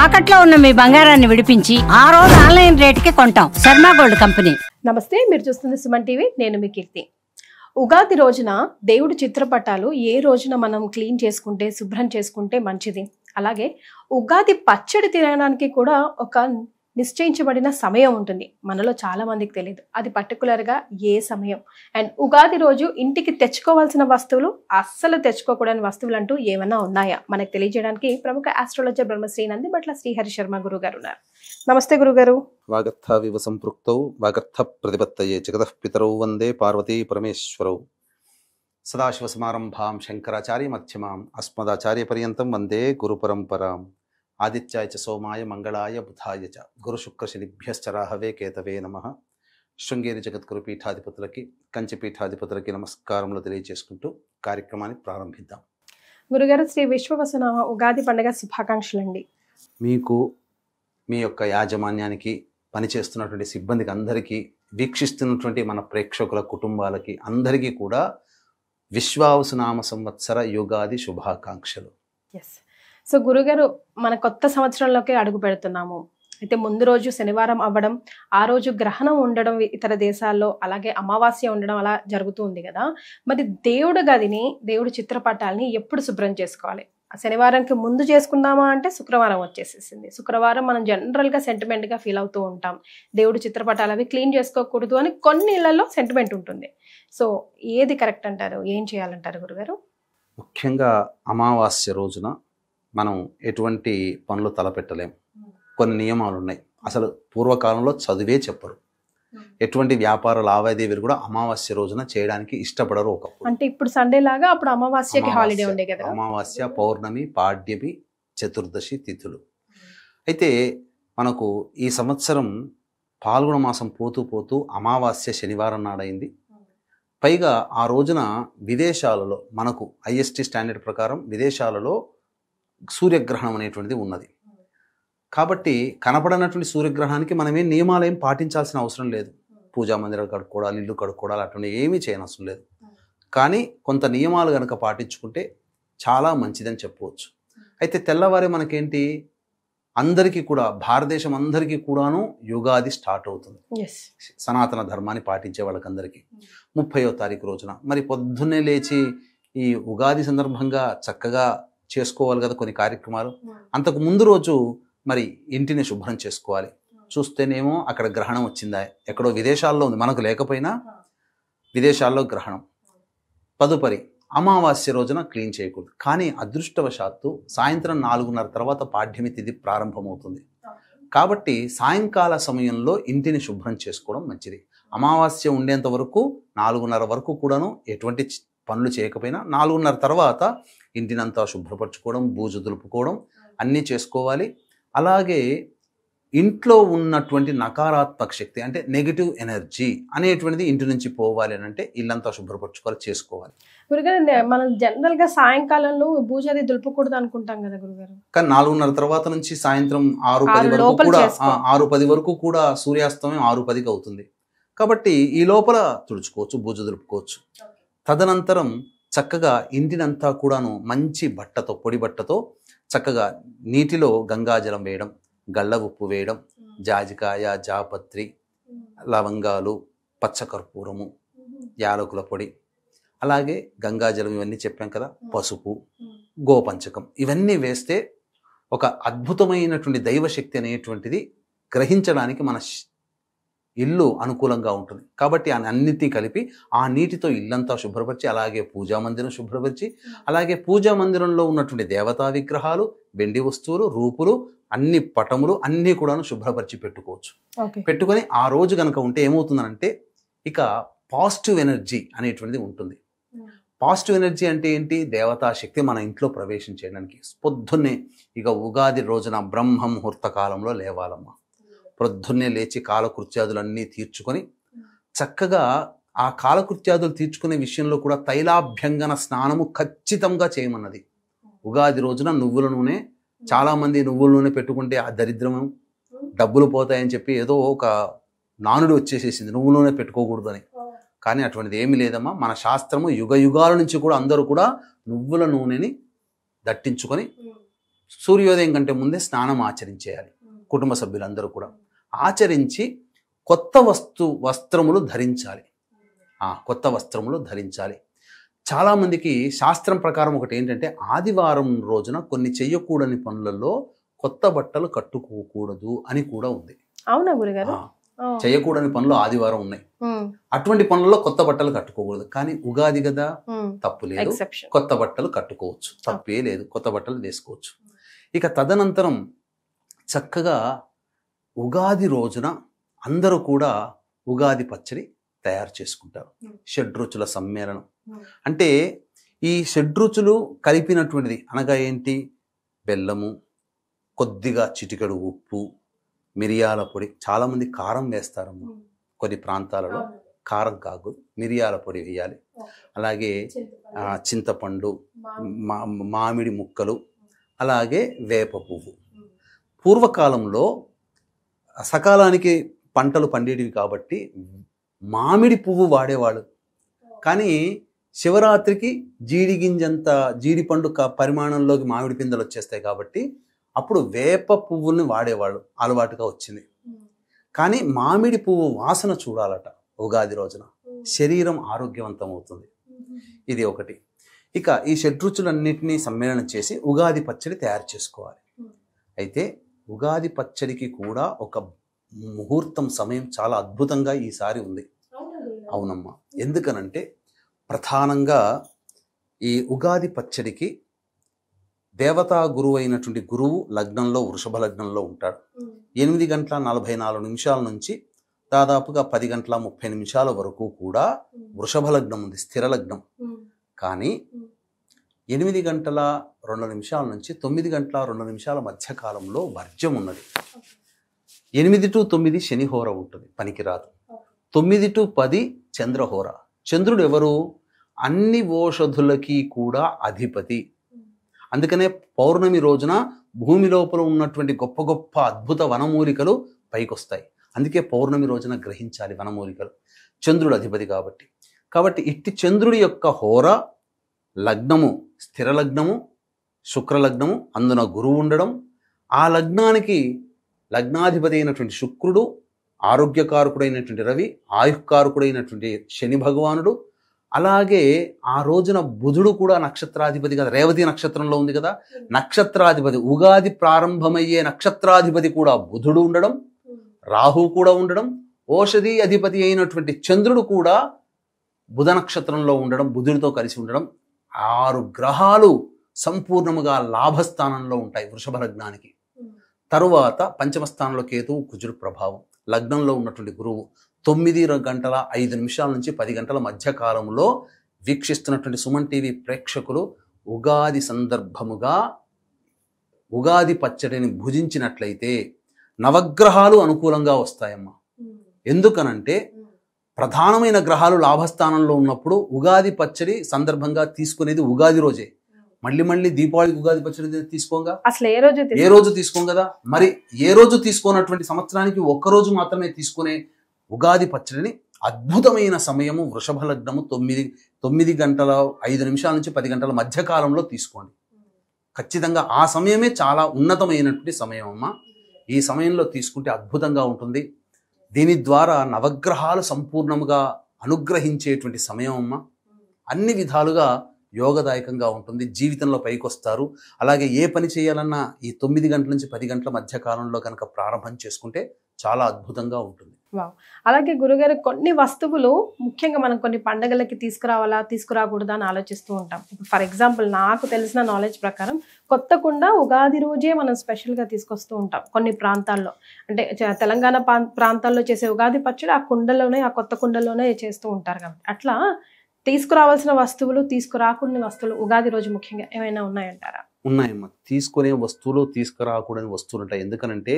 తాకట్లో ఉన్న మీ బంగారాన్ని విడిపించి ఆ రోజు ఆన్లైన్ రేటుకి కొంటాం. Sharma gold company. నమస్తే, మీరు చూస్తుంది సుమన్ టీవీ. నేను మీ కీర్తి. ఉగాది రోజున దేవుడి చిత్రపటాలు ఏ రోజున మనం క్లీన్ చేసుకుంటే, శుభ్రం చేసుకుంటే మంచిది. అలాగే ఉగాది పచ్చడి తినడానికి కూడా ఒక నిశ్చయించబడిన సమయం ఉంటుంది. మనలో చాలా మందికి తెలియదు అది పర్టికులర్గా ఏ సమయం. అండ్ ఉగాది రోజు ఇంటికి తెచ్చుకోవాల్సిన వస్తువులు, అస్సలు తెచ్చుకోకూడని వస్తువులు అంటూ ఏమైనా ఉన్నాయా మనకు తెలియజేయడానికి ప్రముఖ ఆస్ట్రాలజర్ బ్రహ్మశ్రీ నందిబట్ల శ్రీహరి శర్మ గురువు గారు ఉన్నారు. నమస్తే గురుగారు. వాగర్థావివ సంపృక్తౌ వాగర్థ ప్రతిపత్తయే జగతః పితరౌ వందే పార్వతీ పరమేశ్వరౌ. సదాశివసమారంభాం శంకరాచార్య మధ్యమాం అస్మదాచార్య పర్యంతం వందే గురు పరంపరాం. ఆదిత్యాయ చ సోమాయ మంగళాయ బుధాయ చ గురు శుక్ర శనిభ్యశ్చ రాహవే కేతవే నమః. శృంగేరి జగద్గురు పీఠాధిపతులకి, కంచి పీఠాధిపతులకి నమస్కారములు తెలియజేసుకుంటూ కార్యక్రమాన్ని ప్రారంభిద్దాం. గురుగారు, శ్రీ విశ్వవసునామ ఉగాది పండుగ శుభాకాంక్షలు అండి. మీకు, మీ యొక్క యాజమాన్యానికి, పనిచేస్తున్నటువంటి సిబ్బందికి అందరికీ, వీక్షిస్తున్నటువంటి మన ప్రేక్షకుల కుటుంబాలకి అందరికీ కూడా విశ్వవసునామ సంవత్సర యుగాది శుభాకాంక్షలు. ఎస్. సో గురుగారు, మన కొత్త సంవత్సరంలోకి అడుగు పెడుతున్నాము. అయితే ముందు రోజు శనివారం అవ్వడం, ఆ రోజు గ్రహణం ఉండడం ఇతర దేశాల్లో, అలాగే అమావాస్య ఉండడం అలా జరుగుతూ ఉంది కదా. మరి దేవుడి గదిని, దేవుడి చిత్రపటాలని ఎప్పుడు శుభ్రం చేసుకోవాలి? శనివారంకి ముందు చేసుకుందామా అంటే శుక్రవారం వచ్చేసేసింది. శుక్రవారం మనం జనరల్గా సెంటిమెంట్గా ఫీల్ అవుతూ ఉంటాం. దేవుడి చిత్రపటాలు అవి క్లీన్ చేసుకోకూడదు అని కొన్ని ఇళ్లలో సెంటిమెంట్ ఉంటుంది. సో ఏది కరెక్ట్ అంటారు? ఏం చేయాలంటారు గురుగారు? ముఖ్యంగా అమావాస్య రోజున మనం ఎటువంటి పనులు తలపెట్టలేం. కొన్ని నియమాలు ఉన్నాయి. అసలు పూర్వకాలంలో చదివే చెప్పరు. ఎటువంటి వ్యాపార లావాదేవీలు కూడా అమావాస్య రోజున చేయడానికి ఇష్టపడరు. ఒకప్పుడు అంటే ఇప్పుడు సండే లాగా అప్పుడు అమావాస్యకి హాలిడే ఉండే కదా. అమావాస్య, పౌర్ణమి, పాడ్యమి, చతుర్దశి తిథులు. అయితే మనకు ఈ సంవత్సరం పాల్గొన మాసం పోతూ పోతూ అమావాస్య శనివారం నాడైంది. పైగా ఆ రోజున విదేశాలలో, మనకు ఐఎస్టీ స్టాండర్డ్ ప్రకారం విదేశాలలో సూర్యగ్రహణం అనేటువంటిది ఉన్నది. కాబట్టి కనపడనటువంటి సూర్యగ్రహణానికి మనమేం నియమాలు పాటించాల్సిన అవసరం లేదు. పూజా మందిరాలు కడుక్కోవడాలు, ఇల్లు కడుక్కోవడాలు అటువంటి ఏమీ చేయనవసరం లేదు. కానీ కొంత నియమాలు కనుక పాటించుకుంటే చాలా మంచిదని చెప్పవచ్చు. అయితే తెల్లవారే మనకేంటి, అందరికీ కూడా, భారతదేశం అందరికీ కూడాను యుగాది స్టార్ట్ అవుతుంది. సనాతన ధర్మాన్ని పాటించే వాళ్ళకందరికీ 30వ తారీఖు రోజున. మరి పొద్దున్నే లేచి ఈ ఉగాది సందర్భంగా చక్కగా చేసుకోవాలి కదా కొన్ని కార్యక్రమాలు. అంతకు ముందు రోజు మరి ఇంటిని శుభ్రం చేసుకోవాలి. చూస్తేనేమో అక్కడ గ్రహణం వచ్చిందా, ఎక్కడో విదేశాల్లో ఉంది, మనకు లేకపోయినా విదేశాల్లో గ్రహణం. తదుపరి అమావాస్య రోజున క్లీన్ చేయకూడదు. కానీ అదృష్టవశాత్తు సాయంత్రం 4:30 తర్వాత పాడ్యమి తిథి ప్రారంభమవుతుంది. కాబట్టి సాయంకాల సమయంలో ఇంటిని శుభ్రం చేసుకోవడం మంచిది. అమావాస్య ఉండేంత వరకు 4:30 వరకు కూడాను ఎటువంటి పనులు చేయకపోయినా 4:30 తర్వాత ఇంటినంతా శుభ్రపరచుకోవడం, బూజు దులుపుకోవడం అన్నీ చేసుకోవాలి. అలాగే ఇంట్లో ఉన్నటువంటి నకారాత్మక శక్తి, అంటే నెగిటివ్ ఎనర్జీ అనేటువంటిది ఇంటి నుంచి పోవాలి అని అంటే ఇల్లంతా శుభ్రపరచుకోవాలి, చేసుకోవాలి. గురుగారు, మనం జనరల్ గా సాయంకాలంలో బూజది దులుపకూడదు అనుకుంటాం కదా గురుగారు. కానీ 4:30 తర్వాత నుంచి సాయంత్రం 6:10 వరకు కూడా 6:10 వరకు కూడా సూర్యాస్తమయం 6:10కి అవుతుంది. కాబట్టి ఈ లోపల తుడుచుకోవచ్చు, బూజు దులుపుకోవచ్చు. తదనంతరం చక్కగా ఇంటినంతా కూడాను మంచి బట్టతో, పొడి బట్టతో చక్కగా నీటిలో గంగాజలం వేయడం, గళ్ళ ఉప్పు వేయడం, జాజికాయ, జాపత్రి, లవంగాలు, పచ్చకర్పూరము, యాలకుల పొడి, అలాగే గంగాజలం, ఇవన్నీ చెప్పాం కదా, పసుపు, గోపంచకం, ఇవన్నీ వేస్తే ఒక అద్భుతమైనటువంటి దైవశక్తి అనేటువంటిది గ్రహించడానికి మన ఇల్లు అనుకూలంగా ఉంటుంది. కాబట్టి అన్నిటినీ కలిపి ఆ నీటితో ఇల్లంతా శుభ్రపరిచి, అలాగే పూజా మందిరం శుభ్రపరిచి, అలాగే పూజా మందిరంలో ఉన్నటువంటి దేవతా విగ్రహాలు, వెండి వస్తువులు, రూపులు, అన్ని పటములు అన్నీ కూడాను శుభ్రపరిచి పెట్టుకోవచ్చు. పెట్టుకొని ఆ రోజు కనుక ఉంటే ఏమవుతుందనంటే ఇక పాజిటివ్ ఎనర్జీ అనేటువంటిది ఉంటుంది. పాజిటివ్ ఎనర్జీ అంటే ఏంటి? దేవతా శక్తి మన ఇంట్లో ప్రవేశం చేయడానికి పొద్దున్నే ఇక ఉగాది రోజున బ్రహ్మ ముహూర్త కాలంలో లేవాలమ్మా. పొద్దున్నే లేచి కాలకృత్యాదులన్నీ తీర్చుకొని చక్కగా ఆ కాలకృత్యాదులు తీర్చుకునే విషయంలో కూడా తైలాభ్యంగన స్నానము ఖచ్చితంగా చేయమన్నది. ఉగాది రోజున నువ్వుల నూనె, చాలామంది నువ్వుల నూనె పెట్టుకుంటే ఆ దరిద్రము, డబ్బులు పోతాయని చెప్పి ఏదో ఒక నానుడు వచ్చేసేసింది, నువ్వుల నూనె పెట్టుకోకూడదు అని. కానీ అటువంటిది ఏమీ లేదమ్మా. మన శాస్త్రము యుగ యుగాల నుంచి కూడా అందరూ కూడా నువ్వుల నూనెని దట్టించుకొని సూర్యోదయం కంటే ముందే స్నానం ఆచరించేయాలి కుటుంబ సభ్యులందరూ కూడా. ఆచరించి కొత్త వస్త్రములు ధరించాలి. కొత్త వస్త్రములు ధరించాలి. చాలామందికి శాస్త్రం ప్రకారం ఒకటి ఏంటంటే ఆదివారం రోజున కొన్ని చెయ్యకూడని పనులలో కొత్త బట్టలు కట్టుకోకూడదు అని కూడా ఉంది. అవునా గురుగారు? చేయకూడని పనులు ఆదివారం ఉన్నాయి. అటువంటి పనుల్లో కొత్త బట్టలు కట్టుకోకూడదు. కానీ ఉగాది కదా, తప్పు లేదు, కొత్త బట్టలు కట్టుకోవచ్చు, తప్పే లేదు, కొత్త బట్టలు వేసుకోవచ్చు. ఇక తదనంతరం చక్కగా ఉగాది రోజున అందరూ కూడా ఉగాది పచ్చడి తయారు చేసుకుంటారు. షడ్రుచుల సమ్మేళనం అంటే ఈ షడ్రుచులు కలిపినటువంటిది అనగా ఏంటి? బెల్లము, కొద్దిగా చిటికెడు ఉప్పు, మిరియాల పొడి. చాలామంది కారం వేస్తారమ్మా, కొన్ని ప్రాంతాలలో కారం కాదు మిరియాల పొడి వేయాలి. అలాగే చింతపండు, మామిడి ముక్కలు, అలాగే వేప పువ్వు. పూర్వకాలంలో సకాలానికి పంటలు పండేటివి కాబట్టి మామిడి పువ్వు వాడేవాళ్ళు. కానీ శివరాత్రికి జీడిపండు పరిమాణంలోకి మామిడి పిందెలు వచ్చేస్తాయి కాబట్టి అప్పుడు వేప పువ్వుల్ని వాడేవాళ్ళు, అలవాటుగా వచ్చింది. కానీ మామిడి పువ్వు వాసన చూడాలట ఉగాది రోజున, శరీరం ఆరోగ్యవంతం అవుతుంది. ఇది ఒకటి. ఇక ఈ షడ్రుచులన్నింటినీ సమ్మేళనం చేసి ఉగాది పచ్చడి తయారు చేసుకోవాలి. అయితే ఉగాది పచ్చడికి కూడా ఒక ముహూర్తం, సమయం చాలా అద్భుతంగా ఈసారి ఉంది. అవునమ్మా. ఎందుకనంటే ప్రధానంగా ఈ ఉగాది పచ్చడికి దేవతా గురువు అయినటువంటి గురువు లగ్నంలో, వృషభ లగ్నంలో ఉంటాడు. 8:44 నుంచి దాదాపుగా 10:30 వరకు కూడా వృషభ లగ్నం ఉంది, స్థిర లగ్నం. కానీ 8:02 నుంచి 9:02 మధ్య కాలంలో వర్జ్యం ఉన్నది. 8 to 9 శనిహోర ఉంటుంది, పనికిరాదు. 9 to 10 చంద్రహోర. చంద్రుడు ఎవరు? అన్ని ఓషధులకి కూడా అధిపతి. అందుకనే పౌర్ణమి రోజున భూమి లోపల ఉన్నటువంటి గొప్ప గొప్ప అద్భుత వనమూలికలు పైకొస్తాయి. అందుకే పౌర్ణమి రోజున గ్రహించాలి వనమూలికలు, చంద్రుడు అధిపతి కాబట్టి. కాబట్టి ఇట్టి చంద్రుడి యొక్క హోర లగ్నము, స్థిర లగ్నము, శుక్రలగ్నము, అందున గురువు ఉండడం, ఆ లగ్నానికి లగ్నాధిపతి అయినటువంటి శుక్రుడు, ఆరోగ్యకారకుడైనటువంటి రవి, ఆయుఃకారకుడైనటువంటి శని భగవానుడు, అలాగే ఆ రోజున బుధుడు కూడా నక్షత్రాధిపతి కదా, రేవతి నక్షత్రంలో ఉంది కదా, నక్షత్రాధిపతి, ఉగాది ప్రారంభమయ్యే నక్షత్రాధిపతి కూడా బుధుడు ఉండడం, రాహు కూడా ఉండడం, ఓషధి అధిపతి అయినటువంటి చంద్రుడు కూడా బుధ నక్షత్రంలో ఉండడం, బుధుడితో కలిసి ఉండడం. 6 గ్రహాలు సంపూర్ణముగా లాభస్థానంలో ఉంటాయి వృషభ లగ్నానికి. తరువాత పంచమ స్థానంలో కేతువు, కుజుడు ప్రభావం. లగ్నంలో ఉన్నటువంటి గురువు 9:05 నుంచి 10 గంటల మధ్య కాలంలో వీక్షిస్తున్నటువంటి సుమన్ టీవీ ప్రేక్షకులు ఉగాది సందర్భముగా ఉగాది పచ్చడిని భుజించినట్లయితే నవగ్రహాలు అనుకూలంగా వస్తాయమ్మా. ఎందుకనంటే ప్రధానమైన గ్రహాలు లాభస్థానంలో ఉన్నప్పుడు ఉగాది పచ్చడి సందర్భంగా తీసుకునేది ఉగాది రోజే. మళ్ళీ దీపావళికి ఉగాది పచ్చడి తీసుకోగా అసలు ఏ రోజు తీసుకోం కదా. మరి ఏ రోజు తీసుకోనటువంటి సంవత్సరానికి ఒక్కరోజు మాత్రమే తీసుకునే ఉగాది పచ్చడిని అద్భుతమైన సమయము వృషభ లగ్నము 9:05 నుంచి 10 గంటల మధ్య కాలంలో తీసుకోండి. ఖచ్చితంగా ఆ సమయమే చాలా ఉన్నతమైనటువంటి సమయం అమ్మా. ఈ సమయంలో తీసుకుంటే అద్భుతంగా ఉంటుంది. దీని ద్వారా నవగ్రహాలు సంపూర్ణముగా అనుగ్రహించేటువంటి సమయం అమ్మా. అన్ని విధాలుగా యోగదాయకంగా ఉంటుంది, జీవితంలో పైకొస్తారు. అలాగే ఏ పని చేయాలన్నా ఈ 9 గంటల నుంచి 10 గంటల మధ్య కాలంలో కనుక ప్రారంభం చేసుకుంటే చాలా అద్భుతంగా ఉంటుంది. అలాగే గురుగారు, కొన్ని వస్తువులు ముఖ్యంగా మనం కొన్ని పండుగలకి తీసుకురావాలా తీసుకురాకూడదా అని ఆలోచిస్తూ ఉంటాం. ఫర్ ఎగ్జాంపుల్ నాకు తెలిసిన నాలెడ్జ్ ప్రకారం కొత్త కుండ ఉగాది రోజే మనం స్పెషల్గా తీసుకొస్తూ ఉంటాం కొన్ని ప్రాంతాల్లో. అంటే తెలంగాణ ప్రాంతాల్లో చేసే ఉగాది పచ్చడి ఆ కుండలోనే, ఆ కొత్త కుండలోనే చేస్తూ ఉంటారు కాబట్టి అట్లా తీసుకురావాల్సిన వస్తువులు, తీసుకురాకూడని వస్తువులు ఉగాది రోజు ముఖ్యంగా ఏమైనా ఉన్నాయంటారా? ఉన్నాయమ్మా. తీసుకునే వస్తువులు, తీసుకురాకూడని వస్తువులు ఉంటాయి. ఎందుకనంటే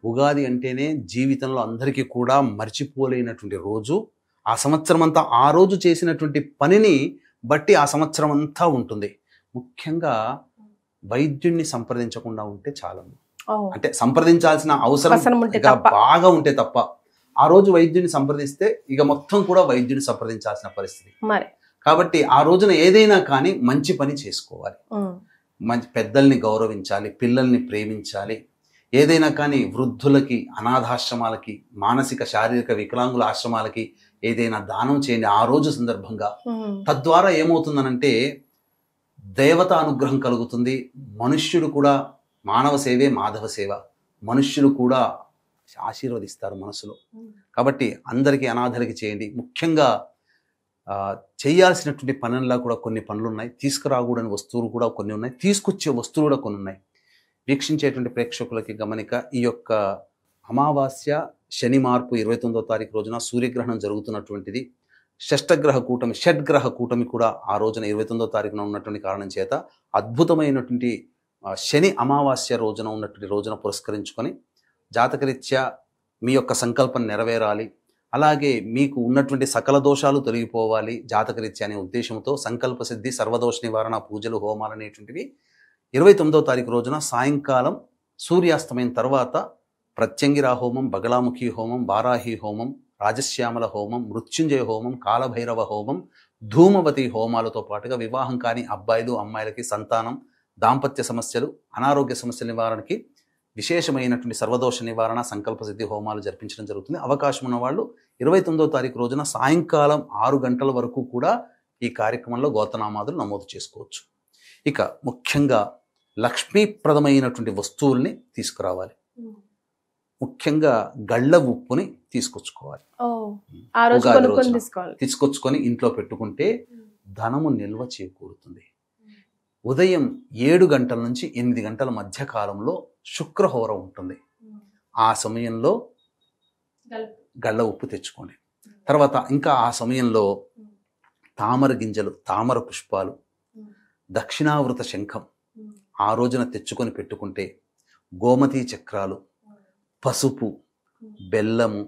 ఉగాది అంటేనే జీవితంలో అందరికీ కూడా మర్చిపోలేనటువంటి రోజు. ఆ సంవత్సరం అంతా ఆ రోజు చేసినటువంటి పనిని బట్టి ఆ సంవత్సరం అంతా ఉంటుంది. ముఖ్యంగా వైద్యుడిని సంప్రదించకుండా ఉంటే చాలా, అంటే సంప్రదించాల్సిన అవసరం బాగా ఉంటే తప్ప ఆ రోజు వైద్యుని సంప్రదిస్తే ఇక మొత్తం కూడా వైద్యుని సంప్రదించాల్సిన పరిస్థితి. కాబట్టి ఆ రోజున ఏదైనా కానీ మంచి పని చేసుకోవాలి. మంచి పెద్దల్ని గౌరవించాలి, పిల్లల్ని ప్రేమించాలి. ఏదైనా కానీ వృద్ధులకి, అనాథాశ్రమాలకి, మానసిక శారీరక వికలాంగుల ఆశ్రమాలకి ఏదైనా దానం చేయండి ఆ రోజు సందర్భంగా. తద్వారా ఏమవుతుందనంటే దేవత అనుగ్రహం కలుగుతుంది. మనుష్యుడు కూడా మానవ సేవే మాధవ సేవ, మనుష్యులు కూడా ఆశీర్వదిస్తారు మనసులో. కాబట్టి అందరికీ అనాథలకి చేయండి. ముఖ్యంగా చేయాల్సినటువంటి పనుల్లో కూడా కొన్ని పనులు ఉన్నాయి, తీసుకురాకూడని వస్తువులు కూడా కొన్ని ఉన్నాయి, తీసుకొచ్చే వస్తువులు కూడా కొన్ని ఉన్నాయి. వీక్షించేటువంటి ప్రేక్షకులకి గమనిక, ఈ యొక్క అమావాస్య శని మార్పు 29వ తారీఖు రోజున సూర్యగ్రహణం జరుగుతున్నటువంటిది. షడ్గ్రహ కూటమి కూడా ఆ రోజున 29వ తారీఖున ఉన్నటువంటి కారణం చేత అద్భుతమైనటువంటి శని అమావాస్య రోజున ఉన్నటువంటి రోజున పురస్కరించుకొని జాతకరీత్యా మీ యొక్క సంకల్పం నెరవేరాలి, అలాగే మీకు ఉన్నటువంటి సకల దోషాలు తొలగిపోవాలి జాతకరీత్యా అనే ఉద్దేశంతో సంకల్ప సిద్ధి, సర్వదోష నివారణ పూజలు, హోమాలు అనేటువంటివి 29వ తారీఖు రోజున సాయంకాలం సూర్యాస్తమయం తర్వాత ప్రత్యంగిరా హోమం, బగలాముఖి హోమం, వారాహి హోమం, రాజశ్యామల హోమం, మృత్యుంజయ హోమం, కాలభైరవ హోమం, ధూమవతి హోమాలతో పాటుగా వివాహం కాని అబ్బాయిలు అమ్మాయిలకి సంతానం, దాంపత్య సమస్యలు, అనారోగ్య సమస్యల నివారణకి విశేషమైనటువంటి సర్వదోష నివారణ, సంకల్ప సిద్ధి హోమాలు జరిపించడం జరుగుతుంది. అవకాశం ఉన్న వాళ్ళు 29వ తారీఖు రోజున సాయంకాలం 6 గంటల వరకు కూడా ఈ కార్యక్రమంలో గోత్రనామాదులు నమోదు చేసుకోవచ్చు. ఇక ముఖ్యంగా లక్ష్మీప్రదమైనటువంటి వస్తువుల్ని తీసుకురావాలి. ముఖ్యంగా గళ్ళ ఉప్పుని తీసుకొచ్చుకోవాలి. తీసుకొచ్చుకొని ఇంట్లో పెట్టుకుంటే ధనము నిల్వ చేకూరుతుంది. ఉదయం 7 గంటల నుంచి 8 గంటల మధ్య కాలంలో శుక్రహోర ఉంటుంది. ఆ సమయంలో గళ్ళ ఉప్పు తెచ్చుకోండి. తర్వాత ఇంకా ఆ సమయంలో తామర గింజలు, తామర పుష్పాలు, దక్షిణావృత శంఖం ఆ రోజున తెచ్చుకొని పెట్టుకుంటే, గోమతీ చక్రాలు, పసుపు, బెల్లము,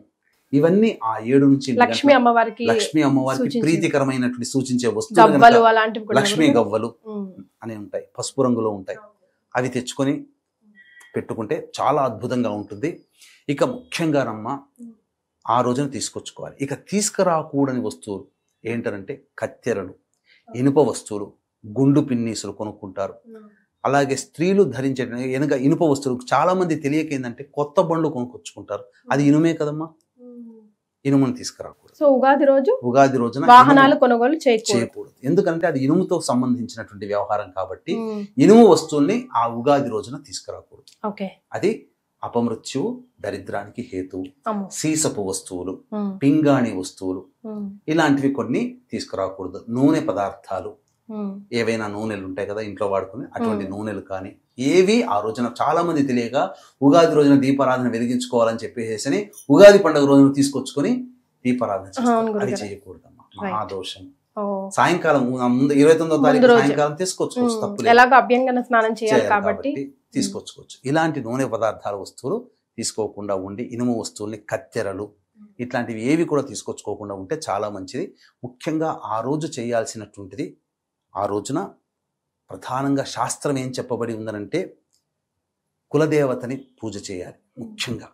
ఇవన్నీ ఆ 7 నుంచి లక్ష్మీ అమ్మవారికి ప్రీతికరమైనటువంటి సూచించే వస్తువులు. లక్ష్మీ గవ్వలు అని ఉంటాయి, పసుపు రంగులో ఉంటాయి. అవి తెచ్చుకొని పెట్టుకుంటే చాలా అద్భుతంగా ఉంటుంది. ఇక ముఖ్యంగానమ్మ ఆ రోజున తీసుకొచ్చుకోవాలి. ఇక తీసుకురాకూడని వస్తువులు ఏంటంటే కత్తెరలు, ఇనుప వస్తువులు, గుండు పిన్నీసులు కొనుక్కుంటారు. అలాగే స్త్రీలు ధరించే ఇనుప వస్తువులు చాలా మంది తెలియక ఏంటంటే కొత్త బండ్లు కొనుక్కొచ్చుకుంటారు. అది ఇనుమే కదమ్మా, ఇనుమును తీసుకురాకూడదు. సో ఉగాది రోజున వాహనాలు కొనుగోలు చేయకూడదు. ఎందుకంటే అది ఇనుముతో సంబంధించినటువంటి వ్యవహారం కాబట్టి ఇనుము వస్తువుల్ని ఆ ఉగాది రోజున తీసుకురాకూడదు. అది అపమృత్యువు, దరిద్రానికి హేతువు. సీసపు వస్తువులు, పింగాణి వస్తువులు, ఇలాంటివి కొన్ని తీసుకురాకూడదు. నూనె పదార్థాలు, ఏవైనా నూనెలు ఉంటాయి కదా ఇంట్లో వాడుకుని, అటువంటి నూనెలు కానీ ఏవి ఆ రోజున చాలా మంది తెలియక ఉగాది రోజున దీపారాధన వెలిగించుకోవాలని చెప్పేసి ఉగాది పండుగ రోజున తీసుకొచ్చుకొని దీపారాధన చేస్తారు. అది చేయకూడదమ్మా, మహాదోషం. సాయంకాలం ముందు 29వ తారీఖు సాయంకాలం తీసుకొచ్చుకోవచ్చు, తప్పులేదు. ఎలాగో అభ్యంగన స్నానం చేయాలి కాబట్టి తీసుకొచ్చుకోవచ్చు. ఇలాంటి నూనె పదార్థాల వస్తువులు తీసుకోకుండా ఉండి, ఇనుము వస్తువుల్ని, కత్తెరలు ఇట్లాంటివి ఏవి కూడా తీసుకొచ్చుకోకుండా ఉంటే చాలా మంచిది. ముఖ్యంగా ఆ రోజు చేయాల్సినటువంటిది, ఆ రోజున ప్రధానంగా శాస్త్రం ఏం చెప్పబడి ఉందనంటే కులదేవతని పూజ చేయాలి. ముఖ్యంగా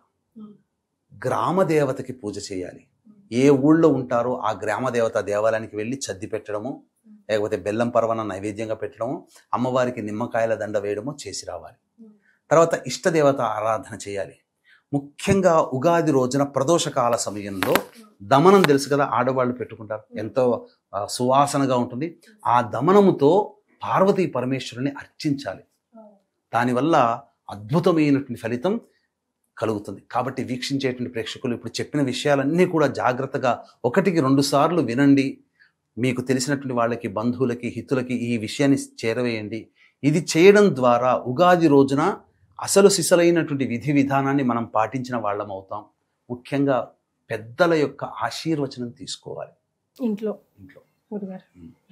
గ్రామ దేవతకి పూజ చేయాలి. ఏ ఊళ్ళో ఉంటారో ఆ గ్రామ దేవత దేవాలయానికి వెళ్ళి చద్ది పెట్టడము, లేకపోతే బెల్లం పరవన నైవేద్యంగా పెట్టడము, అమ్మవారికి నిమ్మకాయల దండ వేయడము చేసి రావాలి. తర్వాత ఇష్టదేవత ఆరాధన చేయాలి. ముఖ్యంగా ఉగాది రోజున ప్రదోషకాల సమయంలో దమనం తెలుసు కదా, ఆడవాళ్ళు పెట్టుకుంటారు, ఎంతో సువాసనగా ఉంటుంది. ఆ దమనముతో పార్వతీ పరమేశ్వరుని అర్చించాలి. దానివల్ల అద్భుతమైనటువంటి ఫలితం కలుగుతుంది. కాబట్టి వీక్షించేటువంటి ప్రేక్షకులు ఇప్పుడు చెప్పిన విషయాలన్నీ కూడా జాగ్రత్తగా 1-2 సార్లు వినండి. మీకు తెలిసినటువంటి వాళ్ళకి, బంధువులకి, హితులకి ఈ విషయాన్ని చేరవేయండి. ఇది చేయడం ద్వారా ఉగాది రోజున అసలు సిసలైనటువంటి విధి విధానాన్ని మనం పాటించిన వాళ్ళం అవుతాం. ముఖ్యంగా పెద్దల యొక్క ఆశీర్వచనం తీసుకోవాలి ఇంట్లో. గురుగారు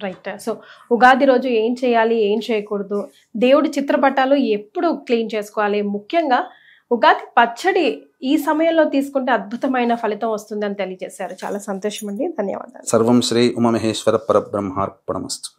రైట్. సో ఉగాది రోజు ఏం చేయాలి, ఏం చేయకూడదు, దేవుడి చిత్రపటాలు ఎప్పుడు క్లీన్ చేసుకోవాలి, ముఖ్యంగా ఉగాది పచ్చడి ఈ సమయంలో తీసుకుంటే అద్భుతమైన ఫలితం వస్తుందని తెలియజేశారు. చాలా సంతోషం అండి, ధన్యవాదాలు. సర్వం శ్రీ ఉమామహేశ్వర పరబ్రహ్మార్పణమస్తు.